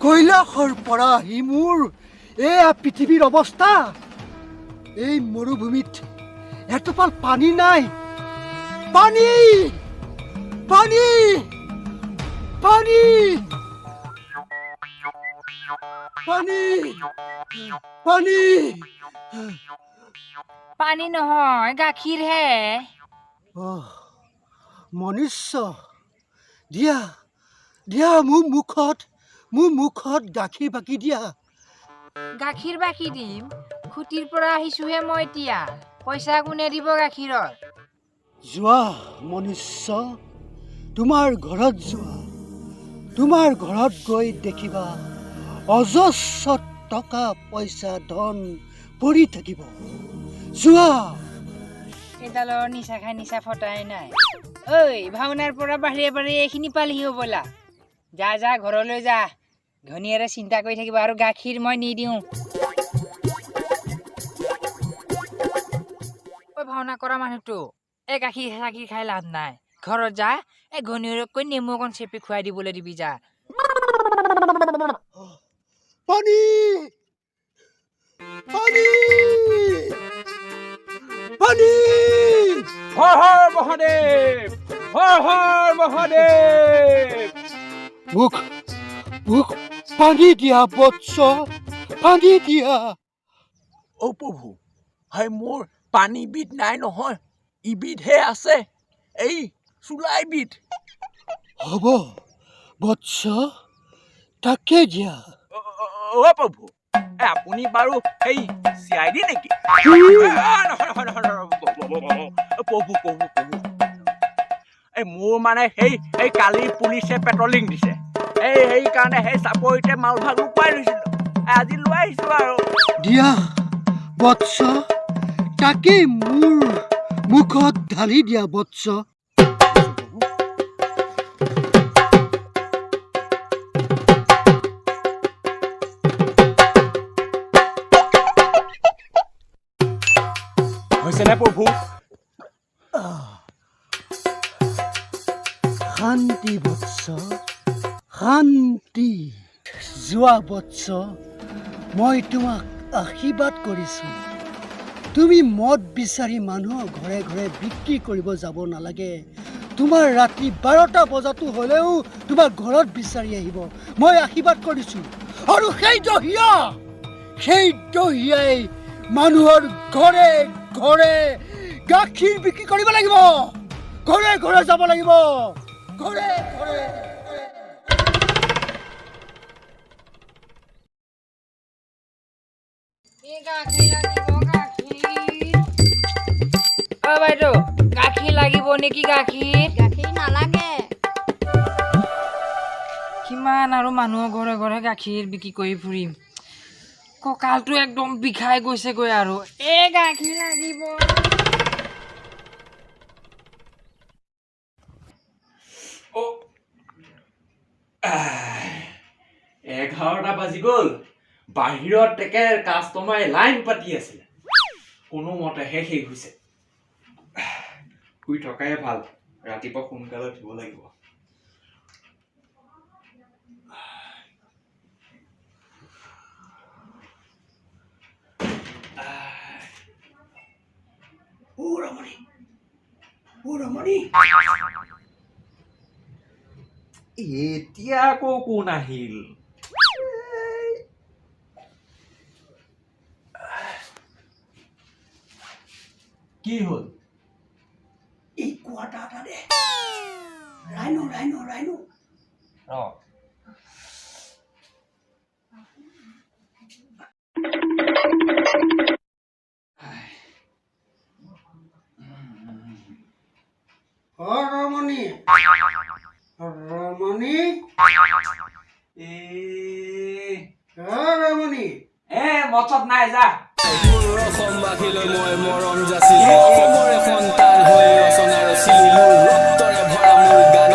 কৈলাশৰ পৰা আহি মোৰ এয়া পৃথিৱীৰ অৱস্থা। এই মৰুভূমিত এটোপাল পানী নাই। পানী পানী পানী পানী পানী পানী নহয়, গাখীৰহে। মনুষ্য দিয়া দিয়া মোৰ মুখত গাখীৰ বাকি দিয়া। গাখীৰ বাকি দিম? খুটিৰ পৰা আহিছোহে মই এতিয়া। পইচা কোনে দিব গাখীৰৰ? যোৱা মনুষ্য, তোমাৰ ঘৰত যোৱা। তোমাৰ ঘৰত গৈ দেখিবা অজস্ৰ টকা পইচা ধন পৰি থাকিব। যোৱা। এডালৰ নিচা খাই নিচা ফটাই নাই। ঐ, ভাওনাৰ পৰা বাহিৰে বাহিৰে এইখিনি পালিহি হ'বলা। যা যা ঘৰলৈ যা। ঘনীয়েৰে চিন্তা কৰি থাকিব আৰু গাখীৰ মই নিদিওঁ। ঐ ভাওনা কৰা মানুহটো, এই গাখীৰ চাখীৰ খাই লাভ নাই। ঘৰত যা, এই ঘনীয়েৰক কৈ নেমু অকণ চেপি খুৱাই দিবলৈ দিবি যা। পানী পানী পানী। হৰ হৰ মহাদেৱ, হৰ হৰ মহাদেৱ। মোক পানী দিয়া বৎস, পানী দিয়া। অ প্ৰভু, হাই মোৰ পানীবিধ নাই নহয়, ইবিধহে আছে, এই চুলাইবিধ। হ'ব বৎস, তাকে দিয়া। অ প্ৰভু, আপুনি বাৰু এই চিআইডি নেকি? প্ৰভু প্ৰভু প্ৰভু, এই মোৰ মানে সেই কালি পুলিচে পেট্ৰলিং দিছে, সেই কাৰণে সেই চাপৰিতে মালভাগ লুকুৱাই লৈছিলো, আজি লৈ আহিছো আৰু। দিয়া বৎস, তাকে মোৰ মুখত ঢালি দিয়া বৎস। হৈছেনে প্ৰভু? শান্তি বৎস, শান্তি। যোৱা বৎস, মই তোমাক আশীৰ্বাদ কৰিছো। তুমি মদ বিচাৰি মানুহৰ ঘৰে ঘৰে বিক্ৰী কৰিব যাব নালাগে। তোমাৰ ৰাতি 12টা বজাতো হ'লেও তোমাৰ ঘৰত বিচাৰি আহিব, মই আশীৰ্বাদ কৰিছো। আৰু সেই দহিয়াই মানুহৰ ঘৰে ঘৰে গাখীৰ বিক্ৰী কৰিব লাগিব। ঘৰে ঘৰে যাব লাগিব, ঘৰে ঘৰে। অ বাইদেউ, গাখীৰ লাগিব নেকি? গাখীৰ নালাগে। কিমান আৰু মানুহৰ ঘৰে ঘৰে গাখীৰ বিক্ৰী কৰি ফুৰিম। কঁকালটো একদম বিষাই গৈছেগৈ আৰু। গাখীৰ লাগিব। 11টা বাজি গ'ল, বাহিৰত তেকে কাষ্টমাৰে লাইন পাতি আছিলে, কোনোমতেহে শেষ হৈছে। শুই থকাই ভাল, ৰাতিপুৱা সোনকালে উঠিব লাগিব। ৰমণী, এতিয়া আকৌ কোন আহিল? কি হ'ল? এই কোৱাটা এটা দে। ৰাইনো ৰমণী মচত নাই যা। অসমবাসীলৈ মই মৰম যাচিলো, অসমৰে সন্তান হৈ ৰচনা ৰচিলো, মোৰ ৰক্তৰে ভৰা মোৰ গান